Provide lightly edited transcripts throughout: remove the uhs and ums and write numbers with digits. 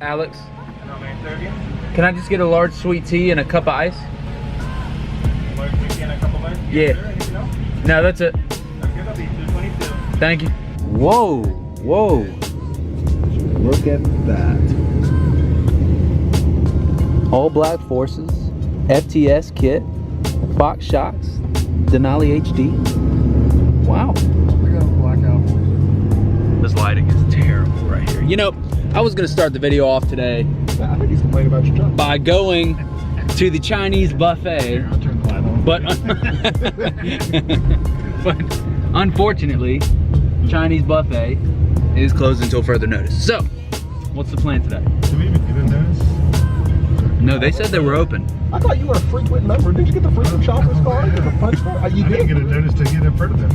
Alex, can I just get a large sweet tea and a cup of ice? Large sweet tea and a cup of ice? Yeah. Sure, anything else? No, that's it. Okay, that'll be $2.22. Thank you. Whoa, whoa. Look at that. All black forces, FTS kit, box shocks, Denali HD. Wow. We got a blackout. This lighting is terrible right here. You know, I was gonna start the video off today I think he's complaining about your truck. by going to the Chinese buffet, I'll turn the light on. but unfortunately, Chinese buffet is closed until further notice. So, what's the plan today? Did we even get in notice? No, they said they were open. I thought you were a frequent member. Did you get the frequent shoppers card or the punch card? You did get a notice to get in front of them.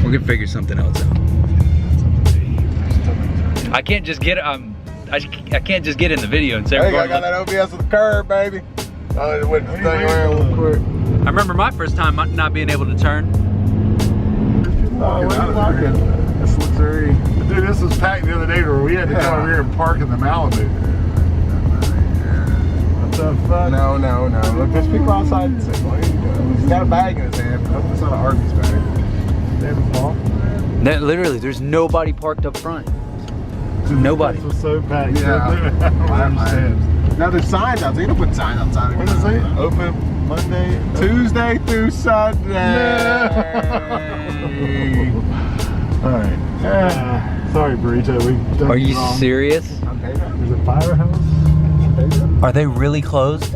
We're gonna figure something else out. I can't just get I can't just get in the video and say. Hey, I got that OBS with the curb, baby. I went to thing around real quick. I remember my first time not being able to turn. Oh, what are you walking? This looks very. Dude, this was packed the other day where we had to come over here and park in the Malibu. What the fuck? No. Look, there's people outside. He's got a bag in his hand. Hope it's not an Arby's bag. David Paul. That literally, there's nobody parked up front. Nobody. This was so packed. Yeah. I don't understand. Now there's signs out there. You don't put signs outside. What does it say? Open Monday, Tuesday through Sunday. Alright. Sorry, Burrito. We done Are you wrong. serious? There's a firehouse. Are they really closed?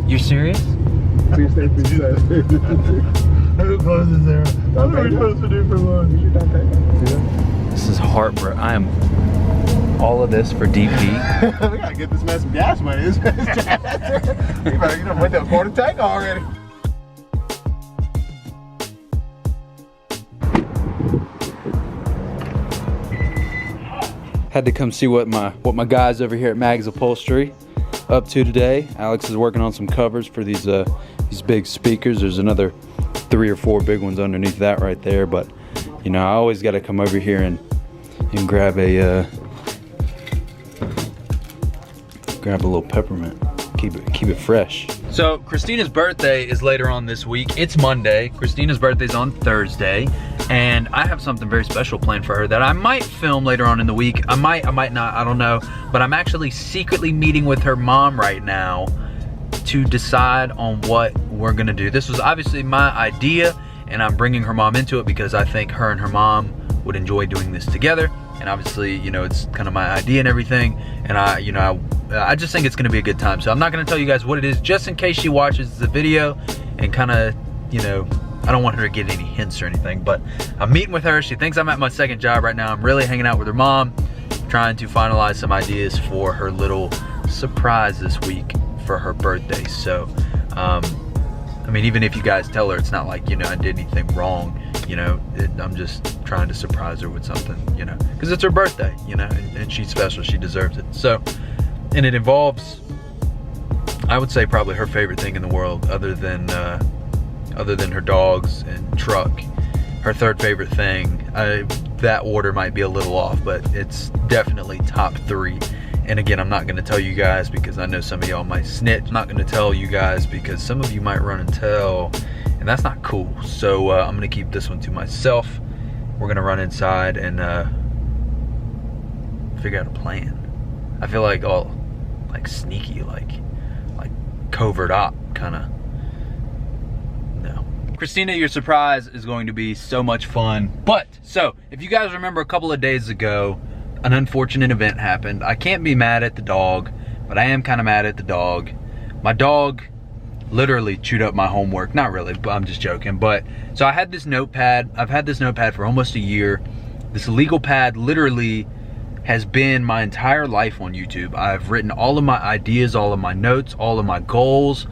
You're serious? Tuesday through Sunday. Who closes there? What are we supposed to do for lunch? This is heartbreaking. I am all of this for DP. We gotta get this man some gas money. You better went to a quarter tank already. Had to come see what my guys over here at Mags Upholstery up to today. Alex is working on some covers for these big speakers. There's another 3 or 4 big ones underneath that right there, but you know, I always got to come over here and grab a little peppermint. Keep it fresh. So Christina's birthday is later on this week. It's Monday. Christina's birthday's on Thursday, and I have something very special planned for her that I might film later on in the week. I might not, I don't know. But I'm actually secretly meeting with her mom right now to decide on what we're gonna do. This was obviously my idea, and I'm bringing her mom into it because I think her and her mom would enjoy doing this together. And obviously, you know, it's kind of my idea and everything. And I just think it's gonna be a good time. So I'm not gonna tell you guys what it is, just in case she watches the video and kind of, you know, I don't want her to get any hints or anything, but I'm meeting with her. She thinks I'm at my second job right now. I'm really hanging out with her mom, trying to finalize some ideas for her little surprise this week for her birthday. So, I mean, even if you guys tell her, it's not like, you know, I did anything wrong, you know, I'm just trying to surprise her with something, you know, because it's her birthday, you know, and she's special, she deserves it. So, and it involves, I would say, probably her favorite thing in the world, other than her dogs and truck. Her third favorite thing, that order might be a little off, but it's definitely top 3. And again, I'm not gonna tell you guys because I know some of y'all might snitch. I'm not gonna tell you guys because some of you might run and tell, and that's not cool. So I'm gonna keep this one to myself. We're gonna run inside and figure out a plan. I feel like all like sneaky, like covert op kinda. No. Christina, your surprise is going to be so much fun. But, so, if you guys remember a couple of days ago, an unfortunate event happened. I can't be mad at the dog, but I am kind of mad at the dog. My dog literally chewed up my homework. Not really, but I'm just joking. But, so I had this notepad. I've had this notepad for almost a year. This legal pad literally has been my entire life on YouTube. I've written all of my ideas, all of my notes, all of my goals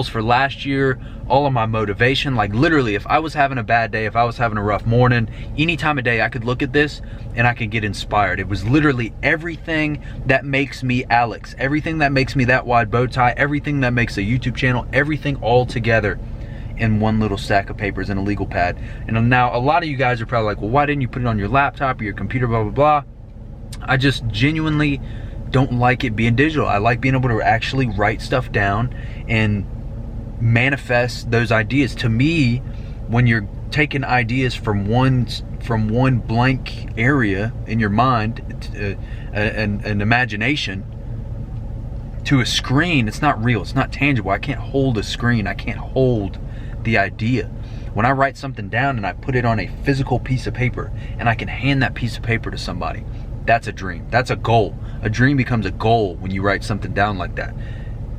for last year, all of my motivation. Like literally, if I was having a bad day, if I was having a rough morning, any time of day, I could look at this and I could get inspired. It was literally everything that makes me Alex, everything that makes me That Wide Bow Tie, everything that makes a YouTube channel, everything all together in one little stack of papers in a legal pad. And now a lot of you guys are probably like, well, why didn't you put it on your laptop or your computer, blah, blah, blah. I just genuinely don't like it being digital. I like being able to actually write stuff down and manifest those ideas. To me, when you're taking ideas from one blank area in your mind, an imagination, to a screen, it's not real, it's not tangible. I can't hold a screen, I can't hold the idea. When I write something down and I put it on a physical piece of paper and I can hand that piece of paper to somebody, that's a dream, that's a goal. A dream becomes a goal when you write something down like that.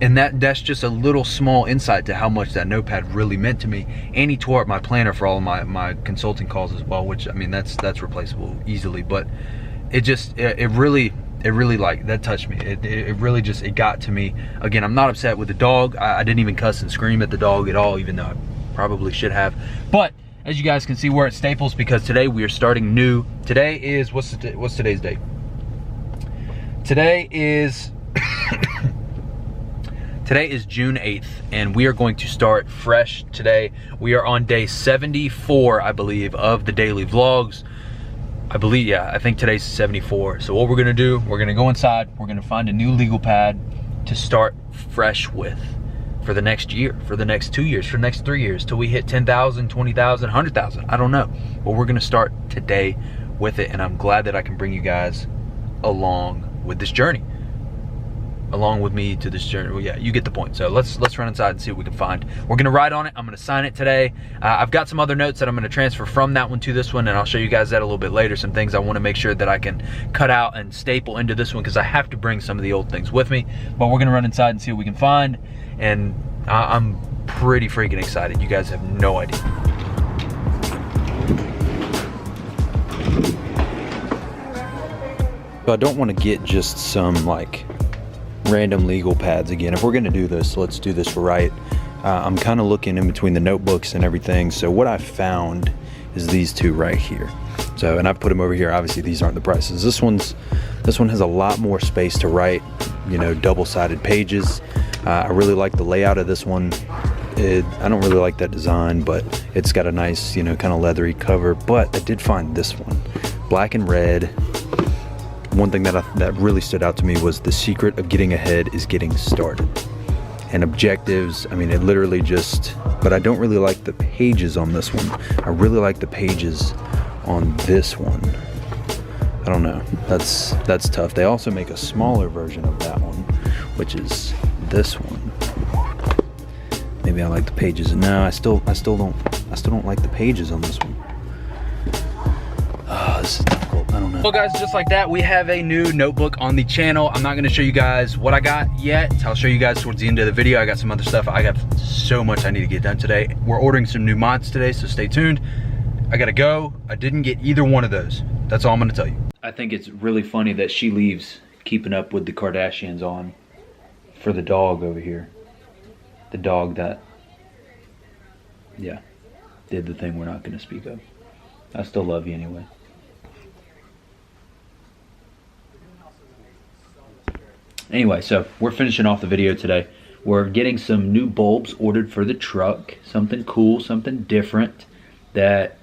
And that's just a little small insight to how much that notepad really meant to me. And he tore up my planner for all of my consulting calls as well, which, I mean, that's replaceable easily. But it really like, that touched me. It really just, it got to me. Again, I'm not upset with the dog. I didn't even cuss and scream at the dog at all, even though I probably should have. But as you guys can see, we're at Staples because today we are starting new. Today is, what's today's date? Today is Today is June 8th, and we are going to start fresh today. We are on day 74, I believe, of the daily vlogs. I believe, yeah, I think today's 74. So what we're gonna do, we're gonna go inside, we're gonna find a new legal pad to start fresh with for the next year, for the next 2 years, for the next 3 years, till we hit 10,000, 20,000, 100,000, I don't know. But we're gonna start today with it, and I'm glad that I can bring you guys along with this journey. Along with me to this journey. Well, yeah, you get the point. So let's run inside and see what we can find. We're gonna ride on it. I'm gonna sign it today. I've got some other notes that I'm gonna transfer from that one to this one, and I'll show you guys that a little bit later. Some things I wanna make sure that I can cut out and staple into this one because I have to bring some of the old things with me. But we're gonna run inside and see what we can find. And I'm pretty freaking excited. You guys have no idea. So I don't wanna get just some like random legal pads again. If we're gonna do this, let's do this right. I'm kind of looking in between the notebooks and everything. So what I found is these two right here. So, and I've put them over here. Obviously these aren't the prices. This one has a lot more space to write, you know, double-sided pages. I really like the layout of this one. I don't really like that design, but it's got a nice, you know, kind of leathery cover. But I did find this one, black and red. One thing that really stood out to me was the secret of getting ahead is getting started. And objectives, I mean, it literally just, but I don't really like the pages on this one. I really like the pages on this one. I don't know, that's tough. They also make a smaller version of that one, which is this one. Maybe I like the pages. No, I still don't like the pages on this one. Oh, this is difficult. I don't know. Well guys, just like that, we have a new notebook on the channel. I'm not gonna show you guys what I got yet. I'll show you guys towards the end of the video. I got some other stuff. I got so much I need to get done today. We're ordering some new mods today, so stay tuned. I gotta go. I didn't get either one of those. That's all I'm gonna tell you. I think it's really funny that she leaves Keeping Up with the Kardashians on for the dog over here. The dog that, yeah, did the thing we're not gonna speak of. I still love you anyway. Anyway, so we're finishing off the video today. We're getting some new bulbs ordered for the truck. Something cool, something different that,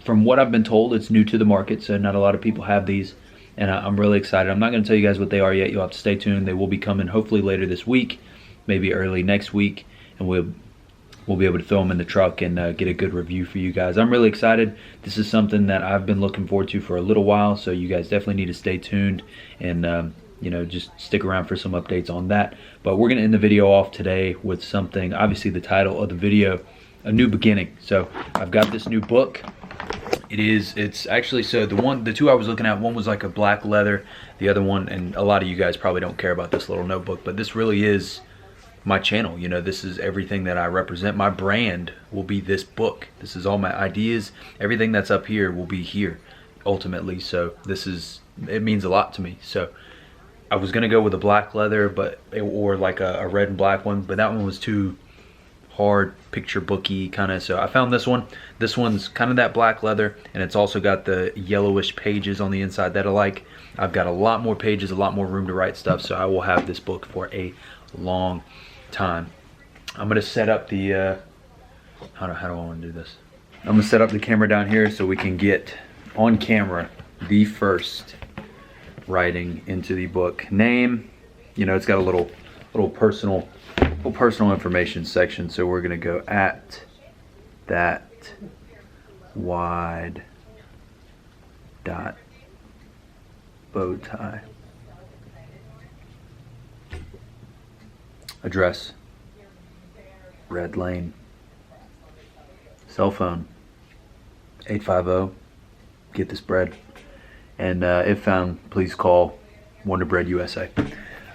from what I've been told, it's new to the market, so not a lot of people have these. And I'm really excited. I'm not going to tell you guys what they are yet. You'll have to stay tuned. They will be coming hopefully later this week, maybe early next week. And we'll be able to throw them in the truck and get a good review for you guys. I'm really excited. This is something that I've been looking forward to for a little while, so you guys definitely need to stay tuned and you know, just stick around for some updates on that. But we're gonna end the video off today with something, obviously the title of the video, A New Beginning. So I've got this new book. It's actually, so the two I was looking at, one was like a black leather, the other one, and a lot of you guys probably don't care about this little notebook, but this really is my channel. You know, this is everything that I represent. My brand will be this book. This is all my ideas. Everything that's up here will be here ultimately. So it means a lot to me. So I was gonna go with a black leather, or like a red and black one, but that one was too hard, picture booky kind of. So I found this one. This one's kind of that black leather, and it's also got the yellowish pages on the inside that I like. I've got a lot more pages, a lot more room to write stuff, so I will have this book for a long time. I'm gonna set up the How do I want to do this? I'm gonna set up the camera down here so we can get on camera the first writing into the book. Name, you know, it's got a little personal information section. So we're gonna go at that wide dot bow tie. Address, Red Lane. Cell phone, 850, get this bread. And if found, please call Wonder Bread USA.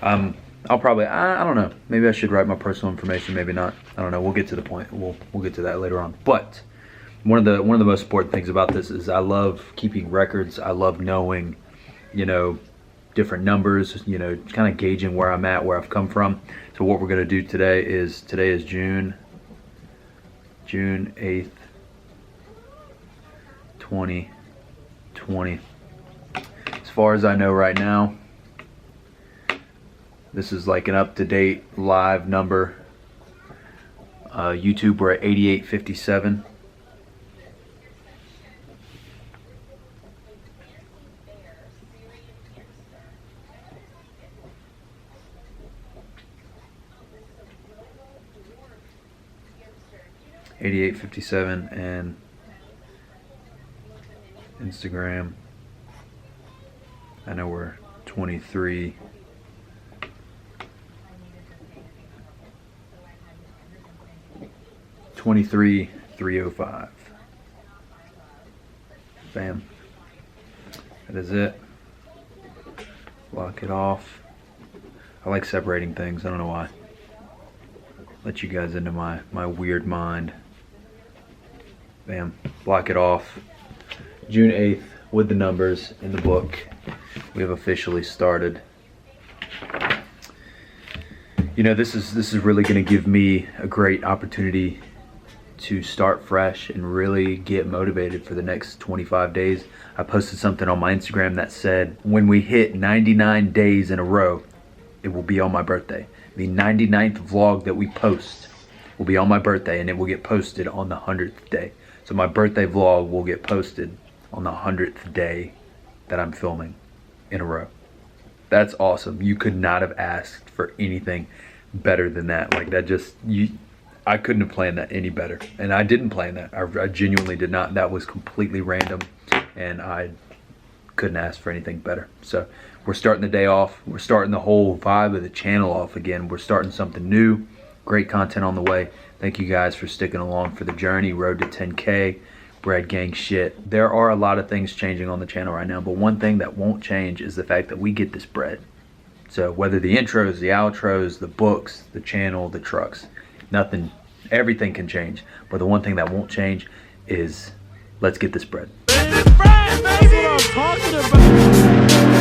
I'll probably, I don't know, maybe I should write my personal information, maybe not. I don't know, we'll get to the point. We'll get to that later on. But one of the most important things about this is I love keeping records. I love knowing, you know, different numbers, you know, kind of gauging where I'm at, where I've come from. So what we're gonna do today is June 8th, 2020. As far as I know right now, this is like an up-to-date live number. YouTube, we're at 8857. $88.57 and Instagram. I know we're 23. $23,305. Bam. That is it. Lock it off. I like separating things. I don't know why. Let you guys into my weird mind. Bam. Block it off. June 8th with the numbers in the book. We have officially started. You know, this is really going to give me a great opportunity to start fresh and really get motivated for the next 25 days. I posted something on my Instagram that said, when we hit 99 days in a row, it will be on my birthday. The 99th vlog that we post will be on my birthday, and it will get posted on the 100th day. So my birthday vlog will get posted on the 100th day that I'm filming in a row. That's awesome. You could not have asked for anything better than that. Like that just, I couldn't have planned that any better. And I didn't plan that. I genuinely did not. That was completely random, and I couldn't ask for anything better. So we're starting the day off. We're starting the whole vibe of the channel off again. We're starting something new. Great content on the way. Thank you guys for sticking along for the journey. Road to 10K. Bread gang shit. There are a lot of things changing on the channel right now, but one thing that won't change is the fact that we get this bread. So whether the intros, the outros, the books, the channel, the trucks, nothing, everything can change. But the one thing that won't change is let's get this bread. That's what I'm talking about.